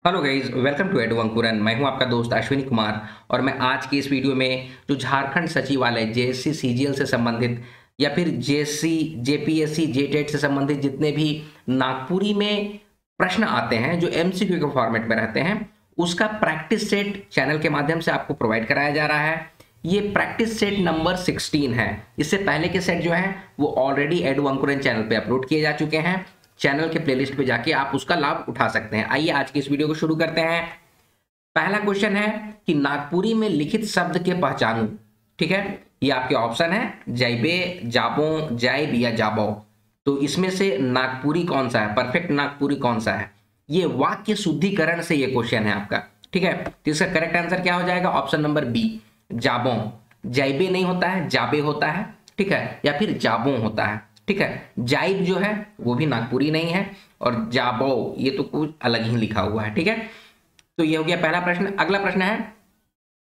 Hello guys, welcome to Edu Ankuran. मैं हूं आपका दोस्त अश्विनी कुमार और मैं आज की इस वीडियो में जो झारखंड सचिवालय जेएससी सीजीएल से संबंधित या फिर जेएससी जेपीएससी जेटेट से संबंधित जितने भी नागपुरी में प्रश्न आते हैं जो एमसीक्यू के फॉर्मेट में रहते हैं उसका प्रैक्टिस सेट चैनल के माध्यम से आपको प्रोवाइड कराया जा रहा है। ये प्रैक्टिस सेट नंबर 16 है। इससे पहले के सेट जो हैं वो ऑलरेडी एडू अंकुरन चैनल पे अपलोड किए जा चुके हैं। चैनल के प्लेलिस्ट पे जाके आप उसका लाभ उठा सकते हैं। आइए आज की इस वीडियो को शुरू करते हैं। पहला क्वेश्चन है कि नागपुरी में लिखित शब्द के पहचानू। ठीक है, ये आपके ऑप्शन है जैबे, जाबो, जाइब या जाबो। तो इसमें से नागपुरी कौन सा है, परफेक्ट नागपुरी कौन सा है? ये वाक्य शुद्धिकरण से ये क्वेश्चन है आपका। ठीक है, तो इसका करेक्ट आंसर क्या हो जाएगा? ऑप्शन नंबर बी, जाबो। जैबे नहीं होता है, जाबे होता है। ठीक है, या फिर जाबो होता है। ठीक है, जाइब जो है वो भी नागपुरी नहीं है और जाबो ये तो कुछ अलग ही लिखा हुआ है। ठीक है, तो ये हो गया पहला प्रश्न। अगला प्रश्न है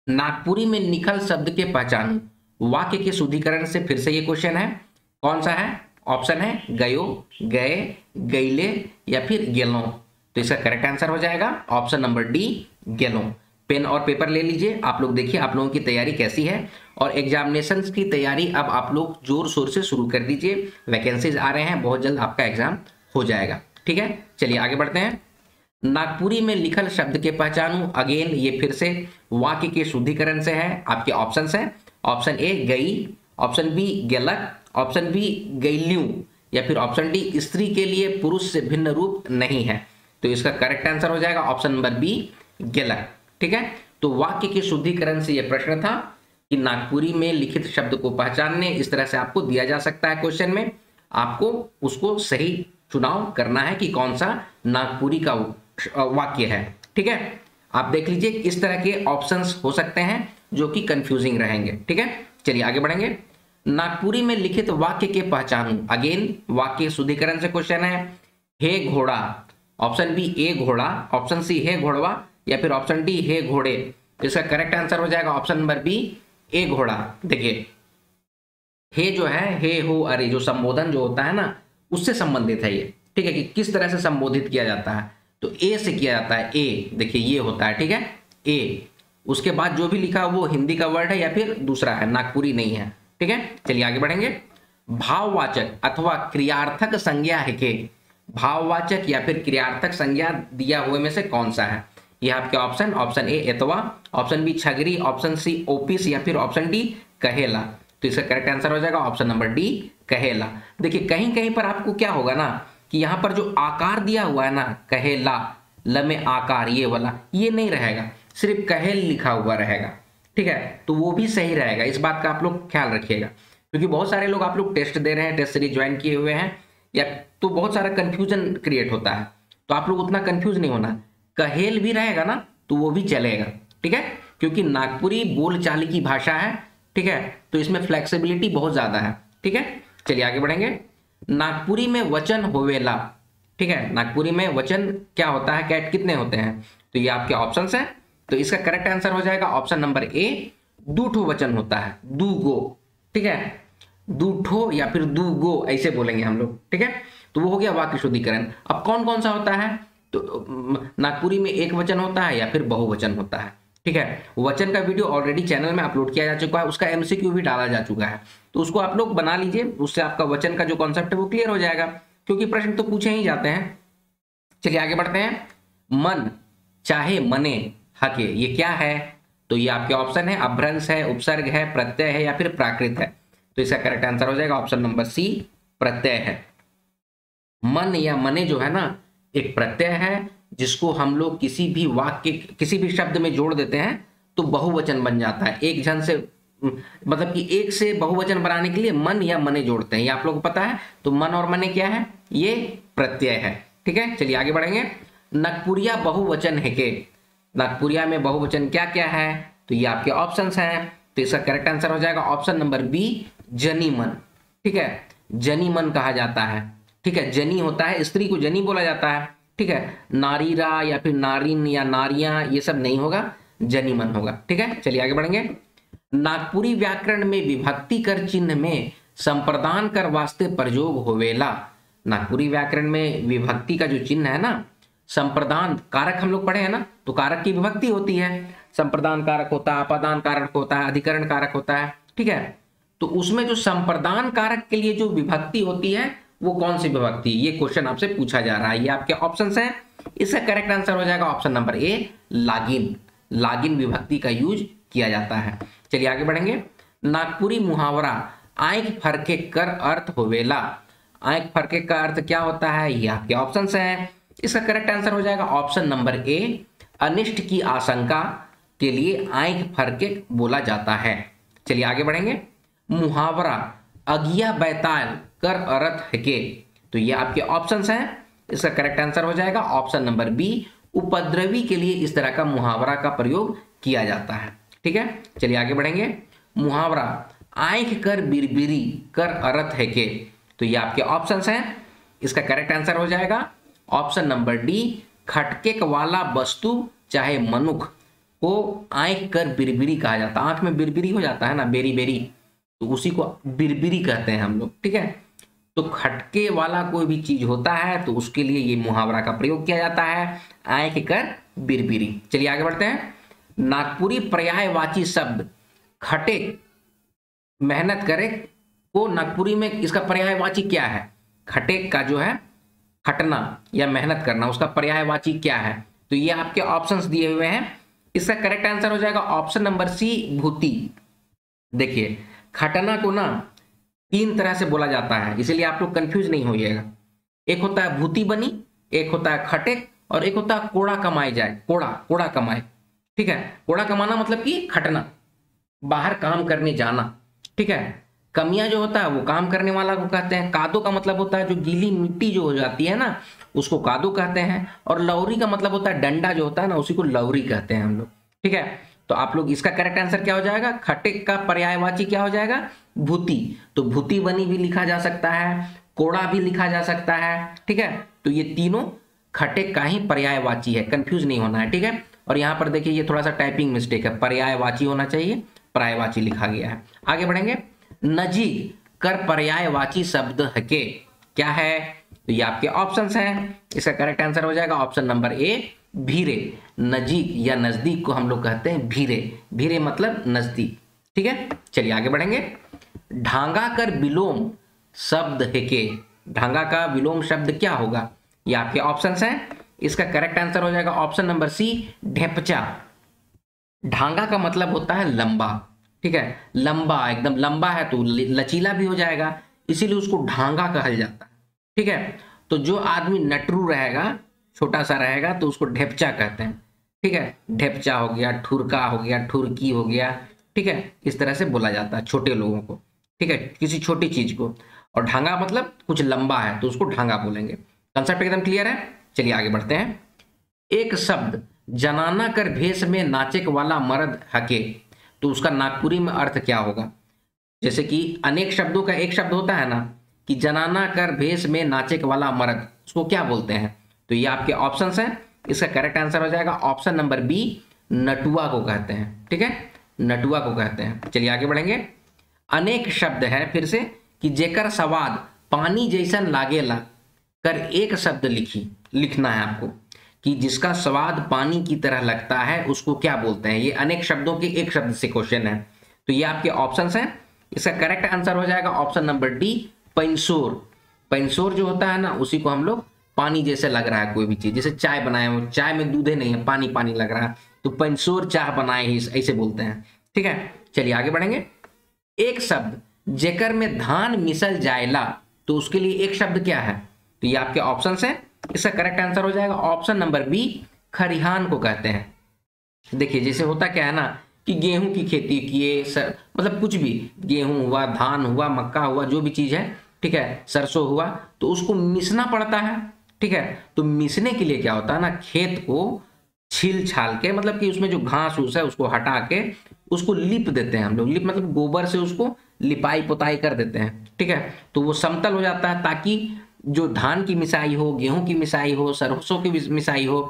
नागपुरी में निखल शब्द के पहचानू। वाक्य के शुद्धिकरण से फिर से ये क्वेश्चन है, कौन सा है? ऑप्शन है गयो, गए, गईले या फिर गेलो। तो इसका करेक्ट आंसर हो जाएगा ऑप्शन नंबर डी, गेलो। पेन और पेपर ले लीजिए। आप लोग देखिए आप लोगों की तैयारी कैसी है और एग्जामिनेशन की तैयारी अब आप लोग जोर शोर से शुरू कर दीजिए। वैकेंसीज आ रहे हैं, बहुत जल्द आपका एग्जाम हो जाएगा। ठीक है, चलिए आगे बढ़ते हैं। नागपुरी में लिखल शब्द के पहचानू। अगेन ये फिर से वाक्य के शुद्धिकरण से है। आपके ऑप्शन है, ऑप्शन ए गई, ऑप्शन बी गेलक, ऑप्शन बी गैल्यू या फिर ऑप्शन डी स्त्री के लिए पुरुष से भिन्न रूप नहीं है। तो इसका करेक्ट आंसर हो जाएगा ऑप्शन नंबर बी, गेलक। ठीक है, तो वाक्य के शुद्धिकरण से यह प्रश्न था कि नागपुरी में लिखित शब्द को पहचानने, इस तरह से आपको दिया जा सकता है क्वेश्चन में। आपको उसको सही चुनाव करना है कि कौन सा नागपुरी का वाक्य है। ठीक है, आप देख लीजिए किस तरह के ऑप्शंस हो सकते हैं जो कि कंफ्यूजिंग रहेंगे। ठीक है, चलिए आगे बढ़ेंगे। नागपुरी में लिखित वाक्य के पहचानू। अगेन वाक्य शुद्धिकरण से क्वेश्चन है। हे घोड़ा, ऑप्शन बी ए घोड़ा, ऑप्शन सी हे घोड़वा या फिर ऑप्शन डी हे घोड़े। इसका करेक्ट आंसर हो जाएगा ऑप्शन नंबर बी, ए घोड़ा। देखिए हे जो है, हे हो अरे, जो संबोधन जो होता है ना उससे संबंधित है ये। ठीक है, कि किस तरह से संबोधित किया जाता है, तो ए से किया जाता है। ए देखिए ये होता है। ठीक है, ए, उसके बाद जो भी लिखा वो हिंदी का वर्ड है या फिर दूसरा है, नागपुरी नहीं है। ठीक है, चलिए आगे बढ़ेंगे। भाववाचक अथवा क्रियार्थक संज्ञा है के। भाववाचक या फिर क्रियार्थक संज्ञा दिया हुए में से कौन सा है? यह आपके option, option a Etawah, option b छगरी, ऑप्शन सी ओपिस या फिर ऑप्शन डी कहेला। तो इसका करेक्ट आंसर हो जाएगा ऑप्शन नंबर डी, कहेला। देखिए कहीं कहीं पर आपको क्या होगा ना कि यहाँ पर जो आकार दिया हुआ है ना, कहेला, ल में आकार ये वाला, ये नहीं रहेगा, सिर्फ कहेल लिखा हुआ रहेगा। ठीक है, तो वो भी सही रहेगा। इस बात का आप लोग ख्याल रखिएगा, क्योंकि बहुत सारे लोग आप लोग टेस्ट दे रहे हैं, टेस्ट सीरीज ज्वाइन किए हुए हैं, या तो बहुत सारा कंफ्यूजन क्रिएट होता है। तो आप लोग उतना कंफ्यूज नहीं होना, कहेल भी रहेगा ना तो वो भी चलेगा। ठीक है, क्योंकि नागपुरी बोलचाल की भाषा है। ठीक है, तो इसमें फ्लेक्सिबिलिटी बहुत ज्यादा है। ठीक है, चलिए आगे बढ़ेंगे। नागपुरी में वचन होवेला। ठीक है, नागपुरी में वचन क्या होता है, कैट कितने होते हैं? तो ये आपके ऑप्शन है। तो इसका करेक्ट आंसर हो जाएगा ऑप्शन नंबर ए, दूठो वचन होता है, दूगो। ठीक है, दूठो या फिर दूगो ऐसे बोलेंगे हम लोग। ठीक है, तो वो हो गया वाक्य शुद्धिकरण। अब कौन कौन सा होता है? तो नागपुरी में एक वचन होता है या फिर बहुवचन होता है। ठीक है, वचन का वीडियो ऑलरेडी चैनल में अपलोड किया जा चुका है, उसका एमसीक्यू भी डाला जा चुका है, तो उसको आप लोग बना लीजिए। उससे आपका वचन का जो कॉन्सेप्ट है वो क्लियर हो जाएगा, क्योंकि प्रश्न तो पूछे ही जाते हैं। चलिए आगे बढ़ते हैं। मन चाहे मने हके, ये क्या है? तो ये आपके ऑप्शन है, अभ्रंश है, उपसर्ग है, प्रत्यय है या फिर प्राकृत है। तो इसका करेक्ट आंसर हो जाएगा ऑप्शन नंबर सी, प्रत्यय है। मन या मने जो है ना एक प्रत्यय है, जिसको हम लोग किसी भी वाक्य किसी भी शब्द में जोड़ देते हैं तो बहुवचन बन जाता है। एक जन से मतलब कि एक से बहुवचन बनाने के लिए मन या मने जोड़ते हैं, ये आप लोग को पता है। तो मन और मने क्या है? ये प्रत्यय है। ठीक है, चलिए आगे बढ़ेंगे। नागपुरिया बहुवचन है के। नागपुरिया में बहुवचन क्या क्या है? तो ये आपके ऑप्शंस हैं। तो इसका करेक्ट आंसर हो जाएगा ऑप्शन नंबर बी, जनीमन। ठीक है, जनीमन कहा जाता है। ठीक है, जनी होता है, स्त्री को जनी बोला जाता है। ठीक है, नारीरा या फिर नारिन या नारियां ये सब नहीं होगा, जनीमन होगा। ठीक है, चलिए आगे बढ़ेंगे। नागपुरी व्याकरण में विभक्ति कर चिन्ह में संप्रदान कर वास्ते प्रयोग होवेला। नागपुरी व्याकरण में विभक्ति का जो चिन्ह है ना, संप्रदान कारक हम लोग पढ़े हैं ना, तो कारक की विभक्ति होती है, संप्रदान कारक होता है, अपादान कारक होता है, अधिकरण कारक होता है, ठीक है। तो उसमें जो संप्रदान कारक के लिए जो विभक्ति होती है वो कौन सी विभक्ति, ये क्वेश्चन आपसे पूछा जा रहा है। ये आपके ऑप्शंस हैं, इसका करेक्ट आंसर हो जाएगा ऑप्शन नंबर ए, लागिन। लागिन विभक्ति का यूज किया जाता है। चलिए आगे बढ़ेंगे। नागपुरी मुहावरा आंख फरके कर अर्थ होवेला। आंख फरके का अर्थ क्या होता है, ये आपके ऑप्शंस हैं। इसका करेक्ट आंसर हो जाएगा ऑप्शन नंबर ए, अनिष्ट की आशंका के लिए आंख फरके बोला जाता है। चलिए आगे बढ़ेंगे। मुहावरा अगिया बैताल कर अर्थ हके, तो ये आपके ऑप्शंस हैं। इसका करेक्ट आंसर हो जाएगा ऑप्शन नंबर बी, उपद्रवी के लिए इस तरह का मुहावरा का प्रयोग किया जाता है, ठीक है। चलिए आगे बढ़ेंगे। मुहावरा आंख कर बिरबिरी कर अर्थ है के, तो ये आपके ऑप्शंस हैं। इसका करेक्ट आंसर हो जाएगा ऑप्शन नंबर डी, खटके वाला वस्तु चाहे मनुख को आंख कर बिरबिरी कहा जाता है। आंख में बिरबिरी हो जाता है ना, बेरी बेरी, तो उसी को बिरबिरी कहते हैं हम लोग, ठीक है। तो खटके वाला कोई भी चीज होता है तो उसके लिए ये मुहावरा का प्रयोग किया जाता है, आंख कर बिरबिरी। चलिए आगे बढ़ते हैं। नागपुरी पर्यायवाची शब्द खटे मेहनत करे को नागपुरी में इसका पर्यायवाची क्या है, खटे का जो है खटना या मेहनत करना, उसका पर्यायवाची क्या है, तो ये आपके ऑप्शंस दिए हुए हैं। इसका करेक्ट आंसर हो जाएगा ऑप्शन नंबर सी, भूति। देखिए खटना को ना तीन तरह से बोला जाता है, इसीलिए आप लोग कंफ्यूज नहीं होइएगा। एक होता है भूति बनी, एक होता है खटे, और एक होता है कोड़ा कमाई जाए, कोड़ा कमाए, ठीक है। कोड़ा कमाना मतलब कि खटना, बाहर काम करने जाना, ठीक है। कमियां जो होता है वो काम करने वाला को कहते हैं। कादो का मतलब होता है जो गीली मिट्टी जो हो जाती है ना, उसको कादो कहते हैं। और लौरी का मतलब होता है डंडा जो होता है ना, उसी को लौरी कहते हैं हम लोग, ठीक है। तो आप लोग इसका करेक्ट आंसर क्या हो जाएगा, खटे का पर्यायवाची क्या हो जाएगा, भूति। तो भूति बनी भी लिखा जा सकता है, कोड़ा भी लिखा जा सकता है, ठीक है। तो ये तीनों खटे का ही पर्यायवाची है, कंफ्यूज नहीं होना है, ठीक है। और यहाँ पर देखिए ये थोड़ा सा टाइपिंग मिस्टेक है, पर्यायवाची होना चाहिए, पर्यायवाची लिखा गया है। आगे बढ़ेंगे। नजीक कर पर्यायवाची शब्द हके क्या है, तो ये आपके ऑप्शंस हैं। इसका करेक्ट आंसर हो जाएगा ऑप्शन नंबर ए, भीरे। नजीक या नजदीक को हम लोग कहते हैं भीरे, भीरे मतलब नजदीक, ठीक है। चलिए आगे बढ़ेंगे। ढांगा कर विलोम शब्द हेके, ढांगा का विलोम शब्द क्या होगा, ये आपके ऑप्शंस हैं। इसका करेक्ट आंसर हो जाएगा ऑप्शन नंबर सी, ढेपचा। ढांगा का मतलब होता है लंबा, ठीक है। लंबा, एकदम लंबा है तो लचीला भी हो जाएगा, इसीलिए उसको ढांगा कहा जाता है, ठीक है। तो जो आदमी नटरू रहेगा, छोटा सा रहेगा, तो उसको ढेपचा कहते हैं, ठीक है। ढेपचा हो गया, ठुरका हो गया, ठुरकी हो गया, ठीक है। इस तरह से बोला जाता है छोटे लोगों को, ठीक है, किसी छोटी चीज को। और ढांगा मतलब कुछ लंबा है तो उसको ढांगा बोलेंगे। कंसेप्ट एकदम क्लियर है। चलिए आगे बढ़ते हैं। एक शब्द जनाना कर भेष में नाचे वाला मर्द हके, तो उसका नागपुरी में अर्थ क्या होगा। जैसे कि अनेक शब्दों का एक शब्द होता है ना, कि जनाना कर भेष में नाचे वाला मर्द, उसको क्या बोलते हैं, तो ये आपके ऑप्शंस हैं। इसका करेक्ट आंसर हो जाएगा ऑप्शन नंबर बी, नटुआ को कहते हैं, ठीक है, नटुआ को कहते हैं। चलिए आगे बढ़ेंगे। अनेक शब्द है फिर से, कि जेकर स्वाद पानी जैसन लागेला कर एक शब्द लिखना है आपको, कि जिसका स्वाद पानी की तरह लगता है उसको क्या बोलते हैं। ये अनेक शब्दों के एक शब्द से क्वेश्चन है, तो ये आपके ऑप्शंस हैं। इसका करेक्ट आंसर हो जाएगा ऑप्शन नंबर डी, पैंसोर। पैंसोर जो होता है ना, उसी को हम लोग पानी जैसे लग रहा है कोई भी चीज, जैसे चाय बनाए हो, चाय में दूधे नहीं है, पानी पानी लग रहा है, तो पैंसोर चाय बनाए ही ऐसे बोलते हैं, ठीक है। चलिए आगे बढ़ेंगे। एक शब्द जेकर में धान मिसल जाएला, तो उसके लिए एक शब्द क्या है, तो ये आपके ऑप्शंस हैं। इसका करेक्ट आंसर हो जाएगा ऑप्शन नंबर बी, खरिहान को कहते हैं। देखिए जैसे होता क्या है ना, कि गेहूं की खेती किए, मतलब कुछ भी, गेहूं हुआ, धान हुआ, मक्का हुआ, जो भी चीज है, ठीक है, सरसों हुआ, तो उसको मिसना पड़ता है, ठीक है। तो मिसने के लिए क्या होता है ना, खेत को छील छाल के, मतलब कि उसमें जो घास फूस है उसको हटा के उसको लिप देते हैं हम लोग। लिप मतलब गोबर से उसको लिपाई पुताई कर देते हैं, ठीक है। तो वो समतल हो जाता है, ताकि जो धान की मिसाई हो, गेहूं की मिसाई हो, सरसों की मिसाई हो,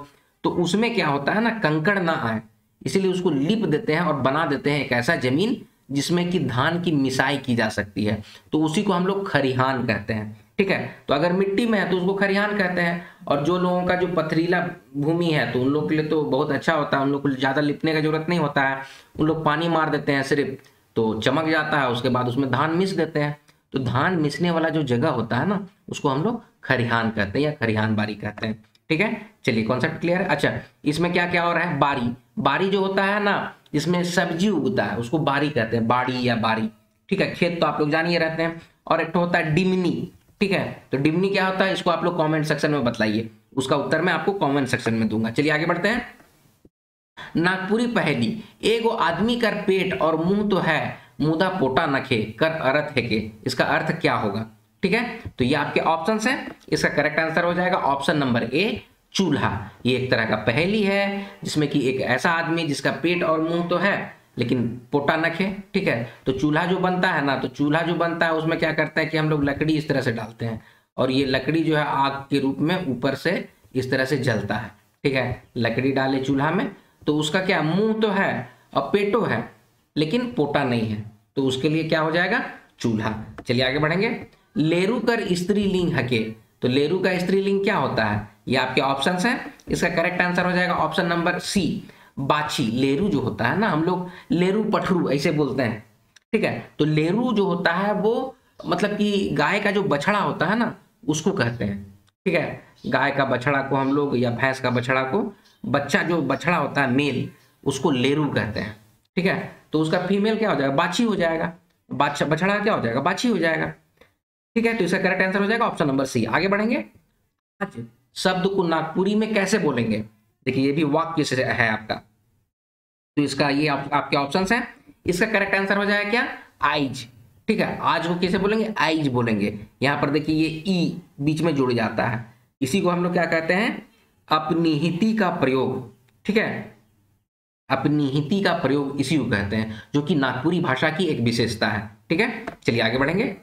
तो उसमें क्या होता है ना, कंकड़ ना आए, इसीलिए उसको लिप देते हैं और बना देते हैं एक ऐसा जमीन जिसमें कि धान की मिसाई की जा सकती है, तो उसी को हम लोग खरिहान कहते हैं, ठीक है। तो अगर मिट्टी में है तो उसको खरिहान कहते हैं, और जो लोगों का जो पथरीला भूमि है तो उन लोग के लिए तो बहुत अच्छा होता है, उन लोग को ज़्यादा लिपने का जरूरत नहीं होता है, उन लोग पानी मार देते हैं सिर्फ, तो चमक जाता है, उसके बाद उसमें धान मिस देते हैं। तो धान मिसने वाला जो जगह होता है ना, उसको हम लोग खरिहान कहते हैं या खरिहान बारी कहते हैं। ठीक है, चलिए कॉन्सेप्ट क्लियर है। अच्छा, इसमें क्या क्या हो रहा है, बारी, बारी जो होता है ना जिसमें सब्जी उगता है उसको बारी कहते हैं, बाड़ी या बारी। ठीक है, खेत तो आप लोग जान ही रहते हैं। और एक तो होता है डिमनी। ठीक है, तो डिमनी क्या होता है, इसको आप लोग कमेंट सेक्शन में बताइए, उसका उत्तर मैं आपको कमेंट सेक्शन में दूंगा। चलिए आगे बढ़ते हैं। नागपुरी पहेली, एगो आदमी कर पेट और मुंह तो है, मुदा पोटा नखे कर अरथ है के, इसका अर्थ क्या होगा। ठीक है, तो ये आपके ऑप्शंस हैं, इसका करेक्ट आंसर हो जाएगा ऑप्शन नंबर ए, चूल्हा। ये एक तरह का पहेली है जिसमें कि एक ऐसा आदमी जिसका पेट और मुंह तो है लेकिन पोटा नख है। ठीक है, तो चूल्हा जो बनता है ना, तो चूल्हा जो बनता है उसमें क्या करते हैं कि हम लोग लकड़ी इस तरह से डालते हैं, और ये लकड़ी जो है आग के रूप में ऊपर से इस तरह से जलता है। ठीक है, लकड़ी डाले चूल्हा में, तो उसका क्या मुंह तो है और पेटो है लेकिन पोटा नहीं है, तो उसके लिए क्या हो जाएगा, चूल्हा। चलिए आगे बढ़ेंगे। लेरू कर स्त्रीलिंग हके, तो लेरू का स्त्रीलिंग क्या होता है, ये आपके ऑप्शंस हैं, इसका करेक्ट आंसर हो जाएगा ऑप्शन नंबर सी, बाछी। लेरू जो होता है ना, हम लोग लेरू पठरू ऐसे बोलते हैं। ठीक है, तो लेरू जो होता है वो मतलब कि गाय का जो बछड़ा होता है ना उसको कहते हैं। ठीक है, गाय का बछड़ा को हम लोग या भैंस का बछड़ा को, बच्चा जो बछड़ा होता है मेल, उसको लेरू कहते हैं। ठीक है, तो उसका फीमेल क्या हो जाएगा, बाछी हो जाएगा, बछड़ा क्या हो जाएगा, बाछी हो जाएगा। ठीक है, तो इसका करेक्ट आंसर हो जाएगा ऑप्शन नंबर सी। आगे बढ़ेंगे। आज शब्द को नागपुरी में कैसे बोलेंगे, देखिए ये भी वाक्य से है आपका, तो इसका ये आपके ऑप्शंस हैं, इसका करेक्ट आंसर हो जाएगा क्या, आइज। ठीक है, आज को कैसे बोलेंगे, आइज बोलेंगे। यहां पर देखिए ये ई बीच में जुड़ जाता है, इसी को हम लोग क्या कहते हैं, अपनी हिति का प्रयोग। ठीक है, अपनी हिति का प्रयोग इसी को कहते हैं, जो कि नागपुरी भाषा की एक विशेषता है। ठीक है, चलिए आगे बढ़ेंगे।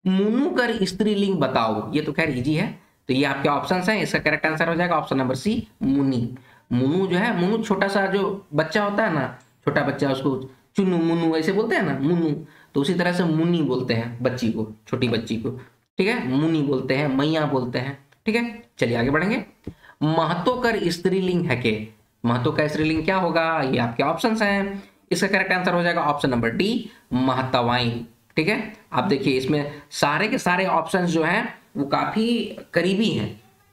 मुनु कर स्त्रीलिंग बताओ, ये तो खैर इजी है, तो ये आपके ऑप्शंस हैं, इसका करेक्ट आंसर हो जाएगा ऑप्शन नंबर सी, मुनि। मुनु जो है, मुनु छोटा सा जो बच्चा होता है ना, छोटा बच्चा, उसको चुनु मुनु ऐसे बोलते हैं ना, मुनु, तो उसी तरह से मुनि बोलते हैं बच्ची को, छोटी बच्ची को। ठीक है, मुनि बोलते हैं, मैया बोलते हैं। ठीक है, चलिए आगे बढ़ेंगे। महतो कर स्त्रीलिंग है के, महतो का स्त्रीलिंग क्या होगा, ये आपके ऑप्शंस हैं, इसका करेक्ट आंसर हो जाएगा ऑप्शन नंबर डी, महतवाइन। ठीक है, आप देखिए इसमें सारे के सारे ऑप्शंस जो हैं वो काफी करीबी हैं।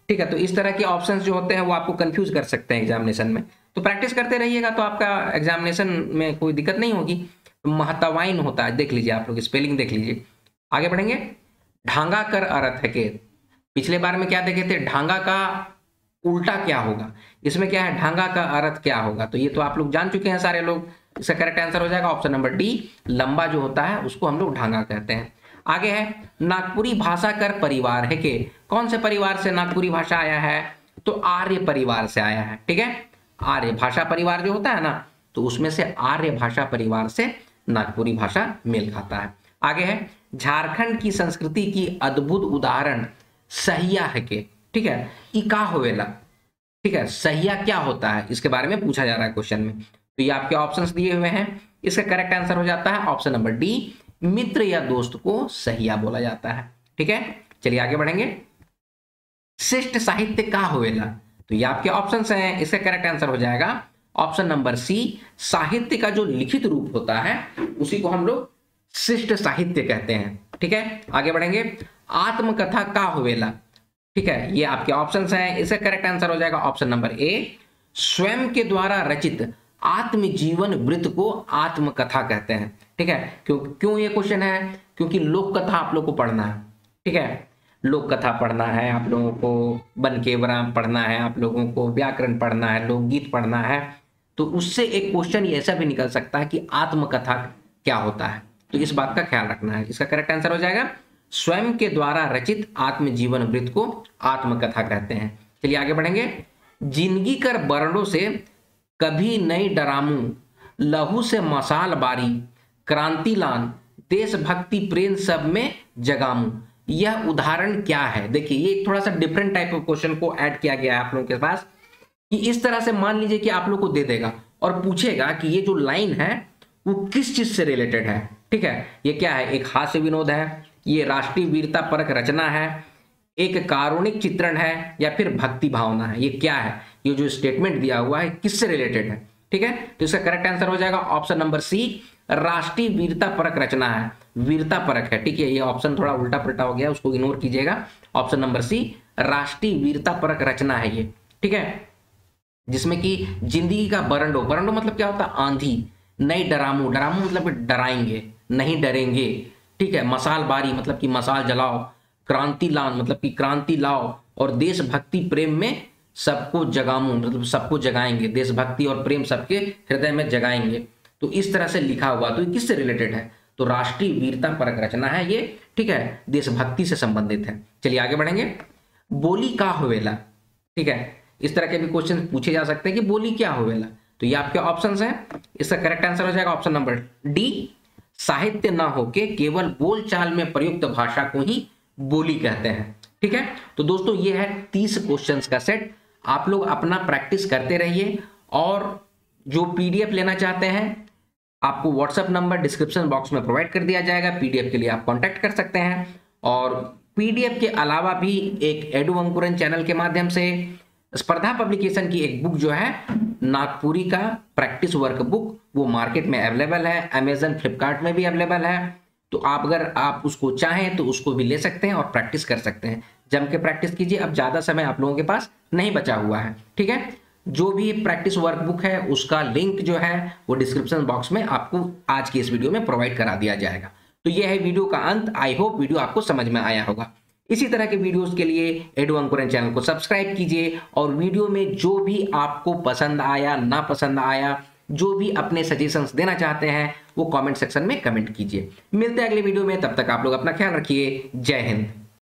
ठीक है, तो इस तरह के ऑप्शंस जो होते हैं वो आपको कंफ्यूज कर सकते हैं एग्जामिनेशन में, तो प्रैक्टिस करते रहिएगा तो आपका एग्जामिनेशन में कोई दिक्कत नहीं होगी। तो महतवाइन होता है, देख लीजिए आप लोग स्पेलिंग देख लीजिए। आगे बढ़ेंगे। ढांगा कर अर्थ है के, पिछले बार में क्या देखे थे, ढांगा का उल्टा क्या होगा, इसमें क्या है, ढांगा का अर्थ क्या होगा, तो ये तो आप लोग जान चुके हैं सारे लोग। इसका करेक्ट आंसर हो जाएगा ऑप्शन नंबर डी, लंबा जो होता है उसको हम लोग ढांगा कहते हैं। आगे है, नागपुरी भाषा कर परिवार है के, कौन से परिवार से नागपुरी भाषा आया है, तो आर्य परिवार से आया है। ठीक है, आर्य भाषा परिवार जो होता है ना, तो उसमें से आर्य भाषा परिवार से नागपुरी भाषा मेल खाता है। आगे है, झारखंड की संस्कृति की अद्भुत उदाहरण सहिया है के। ठीक है, ई का होवेला। ठीक है, सहिया क्या होता है, इसके बारे में पूछा जा रहा है क्वेश्चन में, तो ये आपके ऑप्शंस दिए हुए हैं, इसका करेक्ट आंसर हो जाता है ऑप्शन नंबर डी, मित्र या दोस्त को सहिया बोला जाता है। ठीक है, चलिए आगे बढ़ेंगे। शिष्ट साहित्य का होवेला, तो ये आपके ऑप्शंस हैं, इसका करेक्ट आंसर हो जाएगा ऑप्शन नंबर सी, साहित्य का जो लिखित रूप होता है उसी को हम लोग शिष्ट साहित्य कहते हैं। ठीक है, आगे बढ़ेंगे। आत्मकथा का होवेला, ठीक है, ये आपके ऑप्शंस हैं, इसका करेक्ट आंसर हो जाएगा ऑप्शन नंबर ए, स्वयं के द्वारा रचित आत्मजीवन वृत्त को आत्मकथा कहते हैं। ठीक है, क्यों ये क्वेश्चन है, क्योंकि लोक कथा आप लोग को पढ़ना है। ठीक है, लोक कथा पढ़ना है आप लोगों को, बन के वराम पढ़ना है आप लोगों को, व्याकरण पढ़ना है, लोकगीत पढ़ना है, तो उससे एक क्वेश्चन ऐसा भी निकल सकता है कि आत्मकथा क्या होता है, तो इस बात का ख्याल रखना है। इसका करेक्ट आंसर हो जाएगा स्वयं के द्वारा रचित आत्मजीवन वृत्त को आत्मकथा कहते हैं। चलिए आगे बढ़ेंगे। जिंदगी कर बरड़ों से कभी नहीं डरामू, लहू से मसाल बारी, क्रांतिलान, देशभक्ति प्रेम सब में जगामू, यह उदाहरण क्या है। देखिए ये थोड़ा सा डिफरेंट टाइप ऑफ क्वेश्चन को ऐड किया गया है आप लोगों के पास, कि इस तरह से मान लीजिए कि आप लोग को दे देगा और पूछेगा कि ये जो लाइन है वो किस चीज से रिलेटेड है। ठीक है, ये क्या है, एक हास्य विनोद है, ये राष्ट्रीय वीरता परक रचना है, एक कारुणिक चित्रण है या फिर भक्ति भावना है? ये क्या है? ये जो स्टेटमेंट दिया हुआ है किससे रिलेटेड है? ठीक है, तो इसका करेक्ट आंसर हो जाएगा ऑप्शन नंबर सी, राष्ट्रीय वीरता परक रचना है, वीरता परक है। ठीक है, ये ऑप्शन थोड़ा उल्टा पलटा हो गया, उसको इग्नोर कीजिएगा। ऑप्शन नंबर सी राष्ट्रीय वीरता परक रचना है ये। ठीक है, जिसमें कि जिंदगी का बरंडो, बरंडो मतलब क्या होता है? आंधी, नहीं डरामू, डरामू मतलब डराएंगे, नहीं डरेंगे। ठीक है, मसालबारी मतलब कि मसाल जलाओ, क्रांति लान मतलब कि क्रांति लाओ, और देशभक्ति प्रेम में सबको जगामू मतलब सबको जगाएंगे, देशभक्ति और प्रेम सबके हृदय में जगाएंगे। तो इस तरह से लिखा हुआ, तो ये किससे रिलेटेड है? तो राष्ट्रीय वीरता परक रचना है ये। ठीक है, देशभक्ति से संबंधित है। चलिए आगे बढ़ेंगे। बोली का होवेला। ठीक है, इस तरह के भी क्वेश्चन पूछे जा सकते हैं कि बोली क्या होवेला। तो ये आपके ऑप्शंस हैं। इसका करेक्ट आंसर हो जाएगा ऑप्शन नंबर डी, साहित्य ना होके केवल बोलचाल में प्रयुक्त भाषा को ही बोली कहते हैं। ठीक है, तो दोस्तों ये है 30 क्वेश्चंस का सेट। आप लोग अपना प्रैक्टिस करते रहिए, और जो पीडीएफ लेना चाहते हैं आपको व्हाट्सएप नंबर डिस्क्रिप्शन बॉक्स में प्रोवाइड कर दिया जाएगा। पीडीएफ के लिए आप कांटेक्ट कर सकते हैं। और पीडीएफ के अलावा भी एक एडु अंकुरन चैनल के माध्यम से स्पर्धा पब्लिकेशन की एक बुक जो है नागपुरी का प्रैक्टिस वर्क बुक, वो मार्केट में अवेलेबल है, अमेजन फ्लिपकार्ट में भी अवेलेबल है। तो आप अगर आप उसको चाहें तो उसको भी ले सकते हैं और प्रैक्टिस कर सकते हैं। जम के प्रैक्टिस कीजिए, अब ज़्यादा समय आप लोगों के पास नहीं बचा हुआ है। ठीक है, जो भी प्रैक्टिस वर्कबुक है उसका लिंक जो है वो डिस्क्रिप्शन बॉक्स में आपको आज की इस वीडियो में प्रोवाइड करा दिया जाएगा। तो ये है वीडियो का अंत। आई होप वीडियो आपको समझ में आया होगा। इसी तरह के वीडियोस के लिए एडु अंकुरन चैनल को सब्सक्राइब कीजिए, और वीडियो में जो भी आपको पसंद आया, ना पसंद आया, जो भी अपने सजेशंस देना चाहते हैं वो कमेंट सेक्शन में कमेंट कीजिए। मिलते हैं अगले वीडियो में, तब तक आप लोग अपना ख्याल रखिए। जय हिंद।